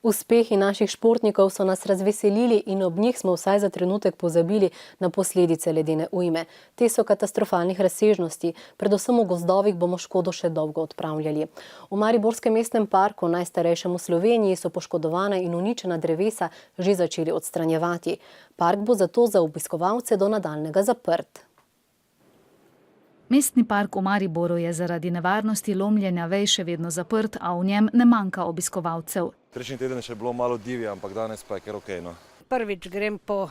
Uspehi naših športnikov so nas razveselili in ob njih smo vsaj za trenutek pozabili na posledice ledene ujme. Te so katastrofalnih razsežnosti, predvsem v gozdovih bomo škodo še dolgo odpravljali. V Mariborskem mestnem parku, najstarejšem v Sloveniji, so poškodovana in uničena drevesa že začeli odstranjevati. Park bo zato za obiskovalce do nadaljnjega zaprt. Mestni park v Mariboru je zaradi nevarnosti lomljenja vej še vedno zaprt, a v njem ne manjka obiskovalcev. Prejšnji teden še bilo malo divje, ampak danes pa je kar okej, no. Prvič grem po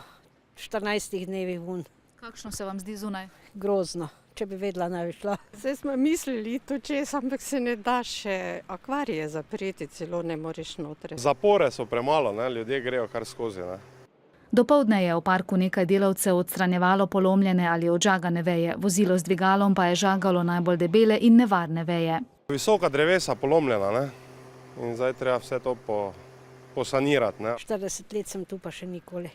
14 dnevih ven. Kakšno se vam zdi zunaj? Grozno, če bi vedela, ne bi šla. Zdaj smo mislili to čez, ampak se ne da še akvarije zapreti, celo ne moreš noter. Zapore so premalo, ne? Ljudje grejo kar skozi. Ne? Dopoldne je v parku nekaj delavcev odstranjevalo polomljene ali odžagane veje. Vozilo z dvigalom pa je žagalo najbolj debele in nevarne veje. Visoka drevesa polomljena, ne? In zdaj treba vse to posanirati. Ne? 40 let sem tu, pa še nikoli.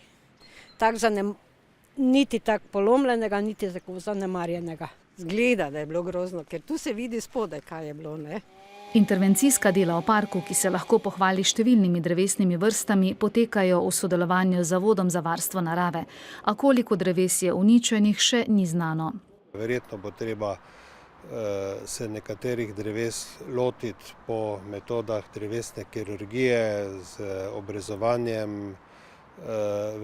Niti tako polomljenega, niti tako zanemarjenega. Zgleda, da je bilo grozno, ker tu se vidi spodaj, kaj je bilo. Ne? Intervencijska dela v parku, ki se lahko pohvali številnimi drevesnimi vrstami, potekajo v sodelovanju z Zavodom za varstvo narave. A koliko dreves je uničenih, še ni znano. Verjetno bo treba se nekaterih dreves lotiti po metodah drevesne kirurgije z obrezovanjem.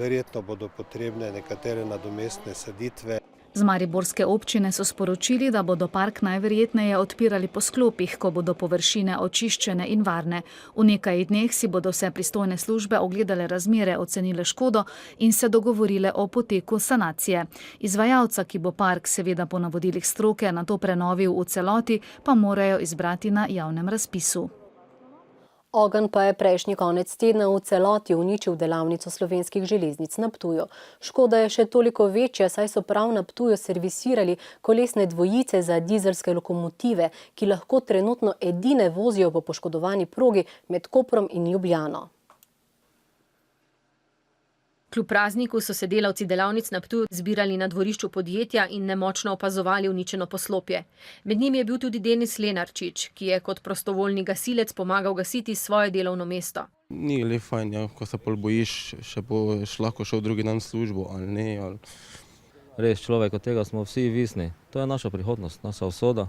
Verjetno bodo potrebne nekatere nadomestne saditve. Z mariborske občine so sporočili, da bodo park najverjetneje odpirali po sklopih, ko bodo površine očiščene in varne. V nekaj dneh si bodo vse pristojne službe ogledale razmere, ocenile škodo in se dogovorile o poteku sanacije. Izvajalca, ki bo park seveda po navodilih stroke nato prenovil v celoti, pa morajo izbrati na javnem razpisu. Ogenj pa je prejšnji konec tedna v celoti uničil delavnico Slovenskih železnic na Ptuju. Škoda je še toliko večja, saj so prav na Ptuju servisirali kolesne dvojice za dizelske lokomotive, ki lahko trenutno edine vozijo po poškodovani progi med Koprom in Ljubljano. Kljub prazniku so se delavci delavnic na Ptuju zbirali na dvorišču podjetja in nemočno opazovali uničeno poslopje. Med njimi je bil tudi Denis Lenarčič, ki je kot prostovoljni gasilec pomagal gasiti svoje delovno mesto. Ni le fajn, ja, ko se pol bojiš, še boš lahko šel drugi dan v službo ali ne. Ali... Res, človek, od tega smo vsi visni. To je naša prihodnost, naša usoda,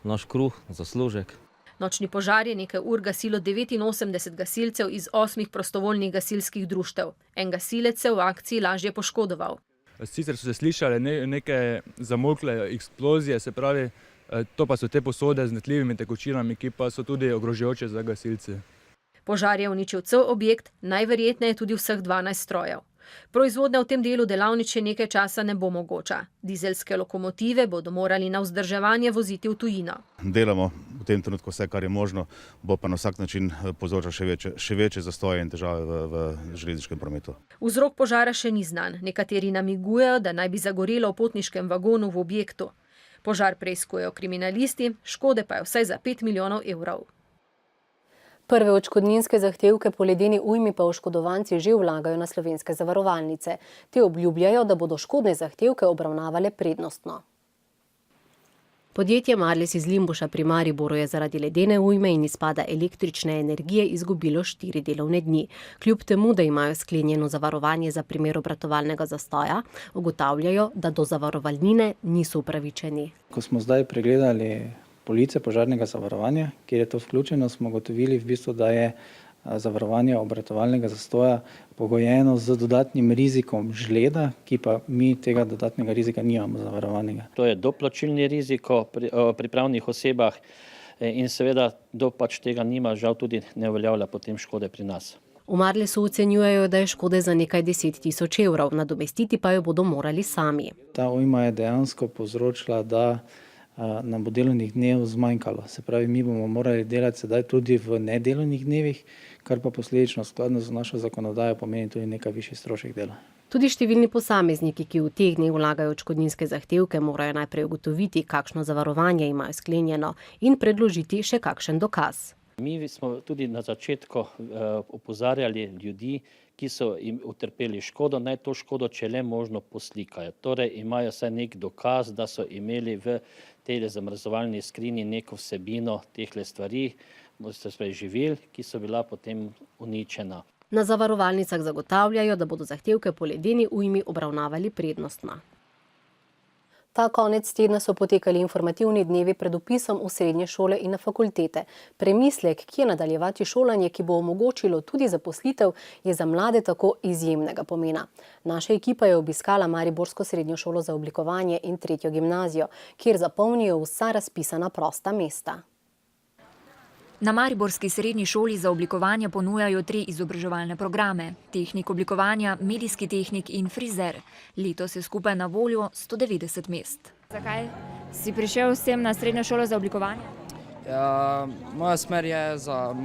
naš kruh, zaslužek. Nočni požar je nekaj ur gasilo 89 gasilcev iz 8 prostovoljnih gasilskih društev. En gasilec se v akciji lažje poškodoval. Sicer so se slišale neke zamolkle eksplozije, se pravi, to pa so te posode z netljivimi tekočinami, ki pa so tudi ogrožajoče za gasilce. Požar je uničil cel objekt, najverjetneje tudi vseh 12 strojev. Proizvodnja v tem delu delavnic še nekaj časa ne bo mogoča. Dizelske lokomotive bodo morali na vzdrževanje voziti v tujino. Delamo v tem trenutku vse, kar je možno, bo pa na vsak način povzročal še večje zastoje in težave v železniškem prometu. Vzrok požara še ni znan. Nekateri namigujejo, da naj bi zagorelo v potniškem vagonu v objektu. Požar preiskujejo kriminalisti, škode pa je vsaj za 5 milijonov evrov. Prve odškodninske zahtevke po ledeni ujmi pa oškodovanci že vlagajo na slovenske zavarovalnice. Te obljubljajo, da bodo škodne zahtevke obravnavale prednostno. Podjetje Marles iz Limbuša pri Mariboru je zaradi ledene ujme in izpada električne energije izgubilo 4 delovne dni. Kljub temu, da imajo sklenjeno zavarovanje za primer obratovalnega zastoja, ugotavljajo, da do zavarovalnine niso upravičeni. Ko smo zdaj pregledali police požarnega zavarovanja, kjer je to vključeno, smo gotovili v bistvu, da je zavarovanje obratovalnega zastoja pogojeno z dodatnim rizikom žleda, ki pa mi tega dodatnega rizika nimamo zavarovanega. To je doplačilni rizik pri pravnih osebah in seveda do pač tega nima, žal tudi ne uveljavlja potem škode pri nas. V Marlesu ocenjujejo, da je škode za nekaj 10 000 evrov, nadomestiti pa jo bodo morali sami. Ta ujma je dejansko povzročila, da nam bo delovnih dnev zmanjkalo. Se pravi, mi bomo morali delati sedaj tudi v nedelovnih dnevih, kar pa posledično skladno z našo zakonodajo pomeni tudi nekaj višji strošek dela. Tudi številni posamezniki, ki v teh dneh vlagajo odškodninske zahtevke, morajo najprej ugotoviti, kakšno zavarovanje imajo sklenjeno in predložiti še kakšen dokaz. Mi smo tudi na začetku opozarjali ljudi, ki so jim utrpeli škodo, naj to škodo, če le možno, poslikajo. Torej imajo vsaj nek dokaz, da so imeli v tej zamrzovalni skrinji neko vsebino tehle stvari, živil, ki so bila potem uničena. Na zavarovalnicah zagotavljajo, da bodo zahtevke po ledeni ujmi obravnavali prednostno. Ta konec tedna so potekali informativni dnevi pred vpisom v srednje šole in na fakultete. Premislek, kje nadaljevati šolanje, ki bo omogočilo tudi zaposlitev, je za mlade tako izjemnega pomena. Naša ekipa je obiskala mariborsko srednjo šolo za oblikovanje in 3. gimnazijo, kjer zapolnijo vsa razpisana prosta mesta. Na mariborski srednji šoli za oblikovanje ponujajo 3 izobraževalne programe: tehnik oblikovanja, medijski tehnik in frizer. Letos je skupaj na voljo 190 mest. Zakaj si prišel sem na srednjo šolo za oblikovanje? Moja smer je za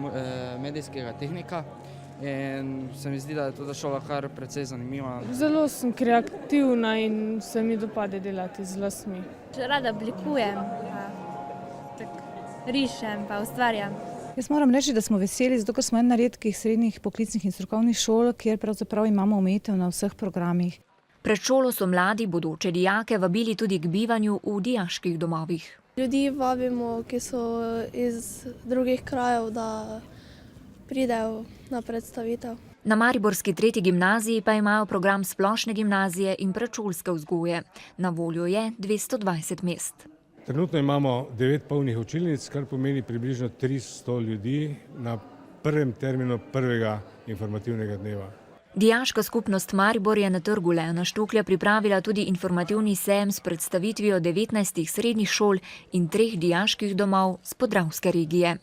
medijskega tehnika in se mi zdi, da je ta šola kar precej zanimiva. Zelo sem kreativna in se mi dopade delati z lasmi. Rada oblikujem, rišem pa ustvarjam. Jaz moram reči, da smo veseli, zato ker smo ena redkih srednjih poklicnih in strokovnih šol, kjer pravzaprav imamo omejitev na vseh programih. Pred šolo so mladi bodoče dijake vabili tudi k bivanju v dijaških domovih. Ljudi vabimo, ki so iz drugih krajev, da pridejo na predstavitev. Na mariborski 3. gimnaziji pa imajo program splošne gimnazije in predšolske vzgoje. Na voljo je 220 mest. Trenutno imamo 9 polnih učilnic, kar pomeni približno 300 ljudi na prvem terminu prvega informativnega dneva. Dijaška skupnost Maribor je na trgu Leona Štuklja pripravila tudi informativni sejem s predstavitvijo 19 srednjih šol in 3 dijaških domov z podravske regije.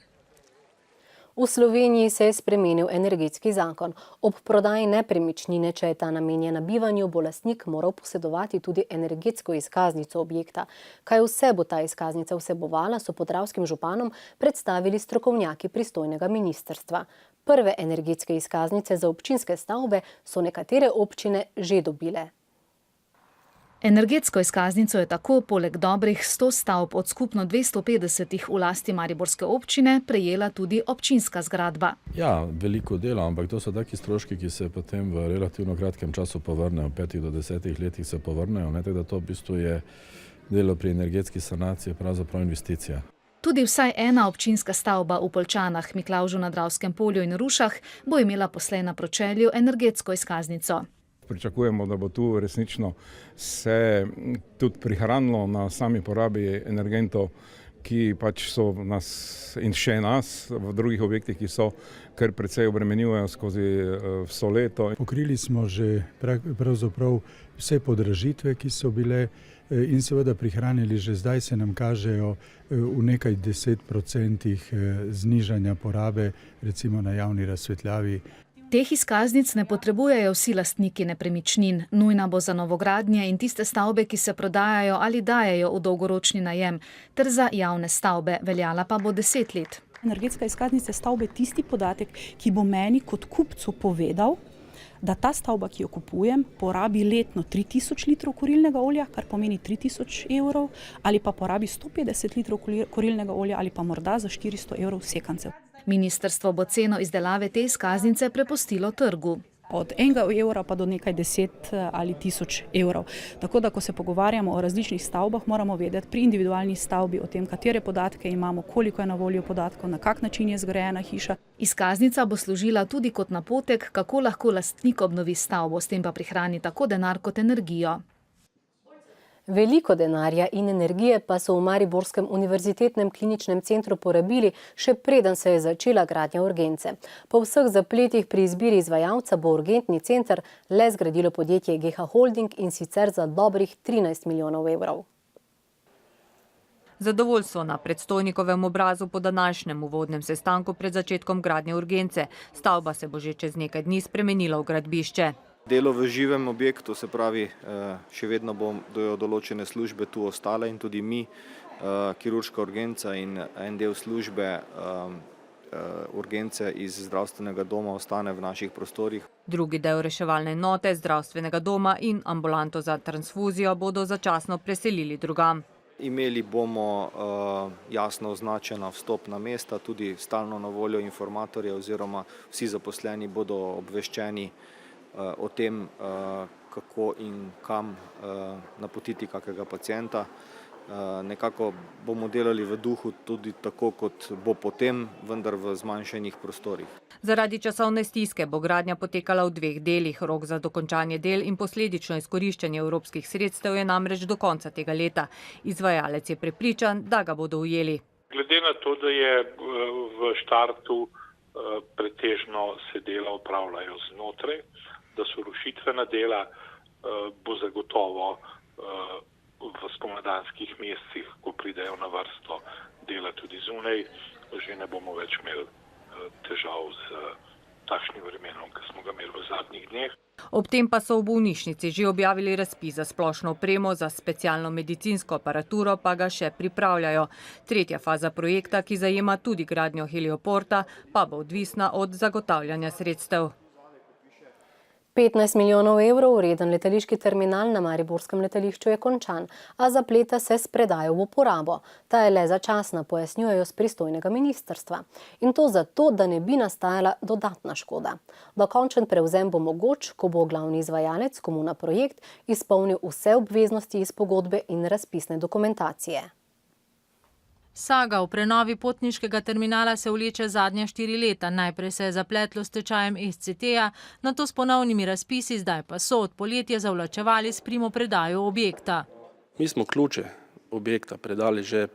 V Sloveniji se je spremenil energetski zakon. Ob prodaji nepremičnine, če je ta namenjena bivanju, bo lastnik moral posedovati tudi energetsko izkaznico objekta. Kaj vse bo ta izkaznica vsebovala, so podravskim županom predstavili strokovnjaki pristojnega ministrstva. Prve energetske izkaznice za občinske stavbe so nekatere občine že dobile. Energetsko izkaznico je tako poleg dobrih 100 stavb od skupno 250 v lasti mariborske občine prejela tudi občinska zgradba. Ja, veliko dela, ampak to so taki stroški, ki se potem v relativno kratkem času povrnejo, 5 do 10 letih se povrnejo, tako da to v bistvu je delo pri energetski sanaciji, pravzaprav investicija. Tudi vsaj ena občinska stavba v Poljčanah, Miklavžu na Dravskem polju in Rušah bo imela poslej na pročelju energetsko izkaznico. Pričakujemo, da bo tu resnično se tudi prihranilo na sami porabi energentov, ki pač so nas in še nas v drugih objektih, ki so kar precej obremenjujejo skozi vso leto. Pokrili smo že pravzaprav vse podražitve, ki so bile in seveda prihranili že zdaj se nam kažejo v nekaj 10% znižanja porabe, recimo na javni razsvetljavi. Teh izkaznic ne potrebujejo vsi lastniki nepremičnin. Nujna bo za novogradnje in tiste stavbe, ki se prodajajo ali dajejo v dolgoročni najem, ter za javne stavbe, veljala pa bo 10 let. Energetska izkaznica stavbe je tisti podatek, ki bo meni kot kupcu povedal, da ta stavba, ki jo kupujem, porabi letno 3000 litrov kurilnega olja, kar pomeni 3000 evrov, ali pa porabi 150 litrov kurilnega olja ali pa morda za 400 evrov sekancev. Ministrstvo bo ceno izdelave te izkaznice prepustilo trgu. Od 1 evra pa do nekaj 10 ali 1000 evrov. Tako da, ko se pogovarjamo o različnih stavbah, moramo vedeti pri individualni stavbi o tem, katere podatke imamo, koliko je na voljo podatkov, na kak način je zgrajena hiša. Izkaznica bo služila tudi kot napotek, kako lahko lastnik obnovi stavbo, s tem pa prihrani tako denar kot energijo. Veliko denarja in energije pa so v mariborskem univerzitetnem kliničnem centru porabili, še preden se je začela gradnja urgence. Po vseh zapletih pri izbiri izvajalca bo urgentni center le zgradilo podjetje GH Holding in sicer za dobrih 13 milijonov evrov. Zadovoljstvo na predstojnikovem obrazu po današnjem uvodnem sestanku pred začetkom gradnje urgence. Stavba se bo že čez nekaj dni spremenila v gradbišče. Delo v živem objektu, se pravi, še vedno bodo določene službe tu ostale in tudi mi, kirurška urgenca in en del službe urgence iz zdravstvenega doma ostane v naših prostorih. Drugi del reševalne enote zdravstvenega doma in ambulanto za transfuzijo bodo začasno preselili drugam. Imeli bomo jasno označena vstopna mesta, tudi stalno na voljo informatorje oziroma vsi zaposleni bodo obveščeni o tem, kako in kam napotiti kakega pacienta. Nekako bomo delali v duhu tudi tako, kot bo potem, vendar v zmanjšanih prostorih. Zaradi časovne stiske bo gradnja potekala v 2 delih. Rok za dokončanje del in posledično izkoriščanje evropskih sredstev je namreč do konca tega leta. Izvajalec je prepričan, da ga bodo ujeli. Glede na to, da je v štartu pretežno se dela opravljajo znotraj, da so rušitvena dela, bo zagotovo v spomladanskih mesecih, ko pridejo na vrsto dela tudi zunaj, že ne bomo več imeli težav z takšnim vremenom, ki smo ga imeli v zadnjih dneh. Ob tem pa so v bolnišnici že objavili razpis za splošno opremo, za specialno medicinsko aparaturo pa ga še pripravljajo. 3. faza projekta, ki zajema tudi gradnjo helioporta, pa bo odvisna od zagotavljanja sredstev. 15 milijonov evrov vreden letališki terminal na mariborskem letališču je končan, a zapleta se s predajo v uporabo. Ta je le začasna, pojasnjujejo z pristojnega ministrstva. In to zato, da ne bi nastajala dodatna škoda. Dokončen prevzem bo mogoč, ko bo glavni izvajalec Komuna Projekt izpolnil vse obveznosti iz pogodbe in razpisne dokumentacije. Saga o prenovi potniškega terminala se vleče zadnja 4 leta. Najprej se je zapletlo s stečajem SCT-ja, nato s ponovnimi razpisi, zdaj pa so od poletja zavlačevali s primopredajo objekta. Mi smo ključe objekta predali že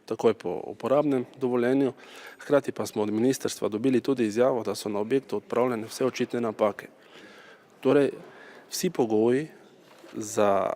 takoj po uporabnem dovoljenju, hkrati pa smo od ministrstva dobili tudi izjavo, da so na objektu odpravljene vse očitne napake. Torej, vsi pogoji za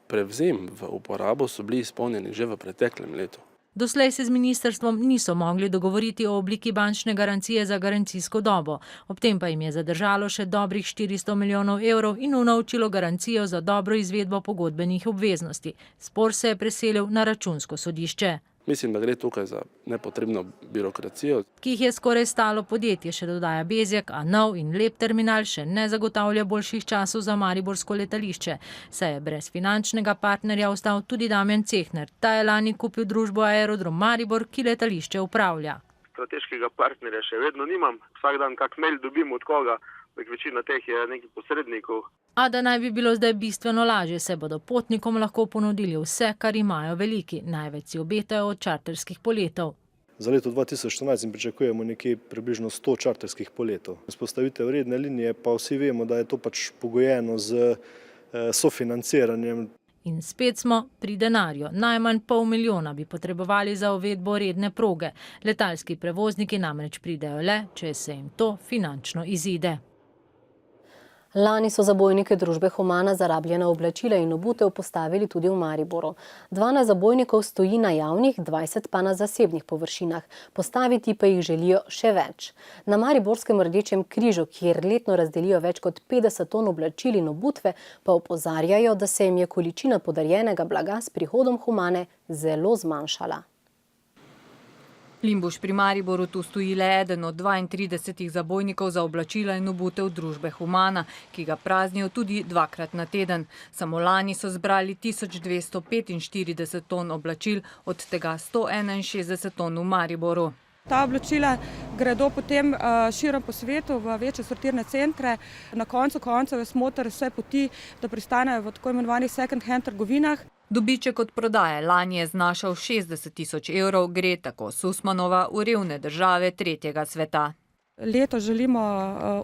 prevzem v uporabo so bili izpolnjeni že v preteklem letu. Doslej se z ministrstvom niso mogli dogovoriti o obliki bančne garancije za garancijsko dobo. Ob tem pa jim je zadržalo še dobrih 400 milijonov evrov in unovčilo garancijo za dobro izvedbo pogodbenih obveznosti. Spor se je preselil na računsko sodišče. Mislim, da gre tukaj za nepotrebno birokracijo, ki jih je skoraj stalo podjetje, še dodaja Bezjak, a nov in lep terminal še ne zagotavlja boljših časov za mariborsko letališče. Saj je brez finančnega partnerja ostal tudi Damjan Cehner. Ta je lani kupil družbo Aerodrom Maribor, ki letališče upravlja. Strateškega partnerja še vedno nimam. Vsak dan kak mail dobim od koga, večina teh je nekih posrednikov. A da naj bi bilo zdaj bistveno lažje, se bodo potnikom lahko ponudili vse, kar imajo veliki. Največ si obetajo od čarterskih poletov. Za leto 2014 pričakujemo nekje približno 100 čarterskih poletov. Vzpostavitev redne linije pa vsi vemo, da je to pač pogojeno z sofinanciranjem. In spet smo pri denarju. Najmanj $500 milijona bi potrebovali za uvedbo redne proge. Letalski prevozniki namreč pridejo le, če se jim to finančno izide. Lani so zabojnike družbe Humana za rabljena oblačila in obutev postavili tudi v Mariboru. 12 zabojnikov stoji na javnih, 20 pa na zasebnih površinah. Postaviti pa jih želijo še več. Na Mariborskem Rdečem križu, kjer letno razdelijo več kot 50 ton oblačil in obutve, pa opozarjajo, da se jim je količina podarjenega blaga s prihodom Humane zelo zmanjšala. Limbuš pri Mariboru tu stoji le eden od 32 zabojnikov za oblačila in obutev družbe Humana, ki ga praznijo tudi 2-krat na teden. Samo lani so zbrali 1245 ton oblačil, od tega 161 ton v Mariboru. Ta oblačila gredo potem širom po svetu v večje sortirne centre. Na koncu koncev je smoter vse poti, da pristanejo v tako imenovanih second hand trgovinah. Dobiček od prodaje lani je znašal 60.000 evrov, gre tako Susmanova v revne države tretjega sveta. Leto želimo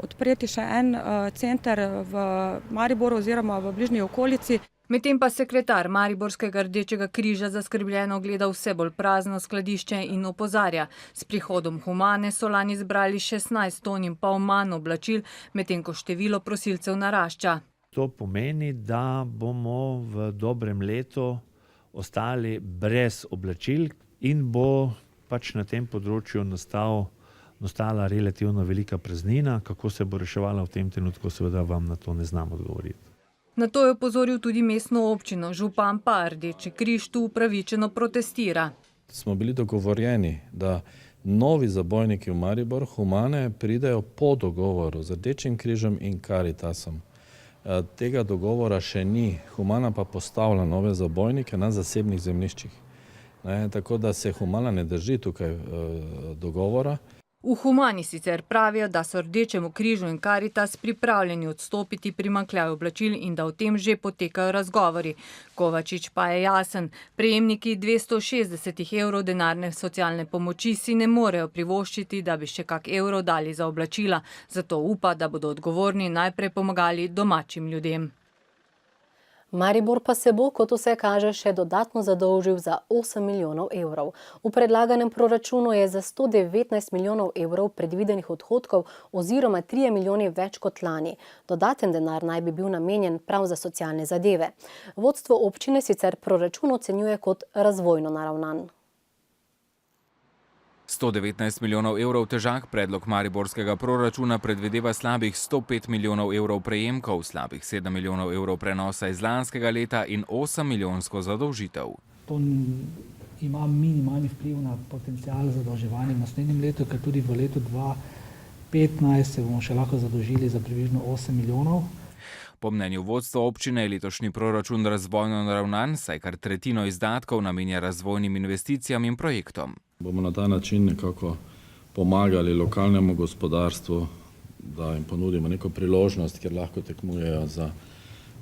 odpreti še en center v Mariboru oziroma v bližnji okolici. Medtem pa sekretar Mariborskega Rdečega križa zaskrbljeno gleda vse bolj prazno skladišče in opozarja. S prihodom Humane so lani zbrali 16 ton in pol manj oblačil, medtem ko število prosilcev narašča. To pomeni, da bomo v dobrem letu ostali brez oblačil in bo pač na tem področju nastala relativno velika praznina. Kako se bo reševala v tem trenutku, seveda vam na to ne znam odgovoriti. Na to je opozoril tudi mestno občino. Župan pa Rdeči križ tu upravičeno protestira. Smo bili dogovorjeni, da novi zabojniki v Maribor Humane pridejo po dogovoru z Rdečim križem in Caritasom. Tega dogovora še ni. Humana pa postavlja nove zabojnike na zasebnih zemljiščih. Tako da se Humana ne drži tukaj dogovora. V Humani sicer pravijo, da so Rdečemu križu in Karitas pripravljeni odstopiti primanjkljaj oblačil in da o tem že potekajo razgovori. Kovačič pa je jasen, prejemniki 260 evrov denarne socialne pomoči si ne morejo privoščiti, da bi še kak evro dali za oblačila, zato upa, da bodo odgovorni najprej pomagali domačim ljudem. Maribor pa se bo, kot vse kaže, še dodatno zadolžil za 8 milijonov evrov. V predlaganem proračunu je za 119 milijonov evrov predvidenih odhodkov oziroma 3 milijoni več kot lani. Dodaten denar naj bi bil namenjen prav za socialne zadeve. Vodstvo občine sicer proračun ocenjuje kot razvojno naravnan. 119 milijonov evrov težak predlog mariborskega proračuna predvideva slabih 105 milijonov evrov prejemkov, slabih 7 milijonov evrov prenosa iz lanskega leta in 8 milijonsko zadolžitev. To ima minimalni vpliv na potencial zadolževanja v naslednjem letu, ker tudi v letu 2015 se bomo še lahko zadolžili za približno 8 milijonov. Po mnenju vodstva občine je letošnji proračun razvojno naravnan, saj kar tretjino izdatkov namenja razvojnim investicijam in projektom. Bomo na ta način nekako pomagali lokalnemu gospodarstvu, da jim ponudimo neko priložnost, kjer lahko tekmujejo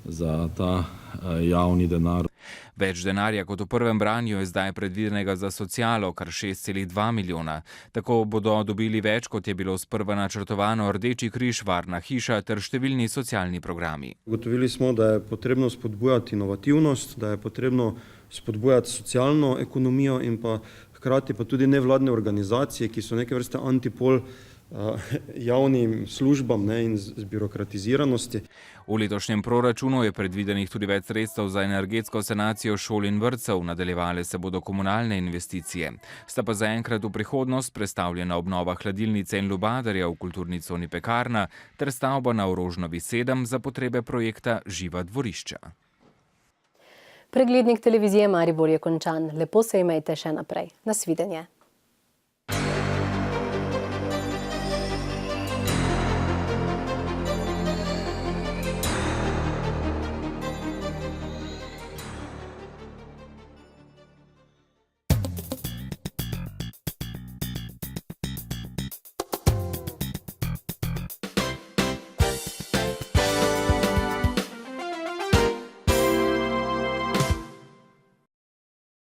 za ta javni denar. Več denarja kot v prvem branju je zdaj predvidenega za socialo, kar 6,2 milijona. Tako bodo dobili več, kot je bilo sprva načrtovano Rdeči križ, Varna hiša ter številni socialni programi. Ugotovili smo, da je potrebno spodbujati inovativnost, da je potrebno spodbujati socialno ekonomijo in pa hkrati pa tudi nevladne organizacije, ki so neke vrste antipol javnim službam in zbirokratiziranosti. V letošnjem proračunu je predvidenih tudi več sredstev za energetsko sanacijo šol in vrtcev, nadaljevale se bodo komunalne investicije. Sta pa zaenkrat v prihodnost prestavljena obnova hladilnice in lubadarja v kulturni coni Pekarna ter stavba na Orožnovi 7 za potrebe projekta Živa dvorišča. Preglednik televizije Maribor je končan. Lepo se imejte še naprej. Nasvidenje.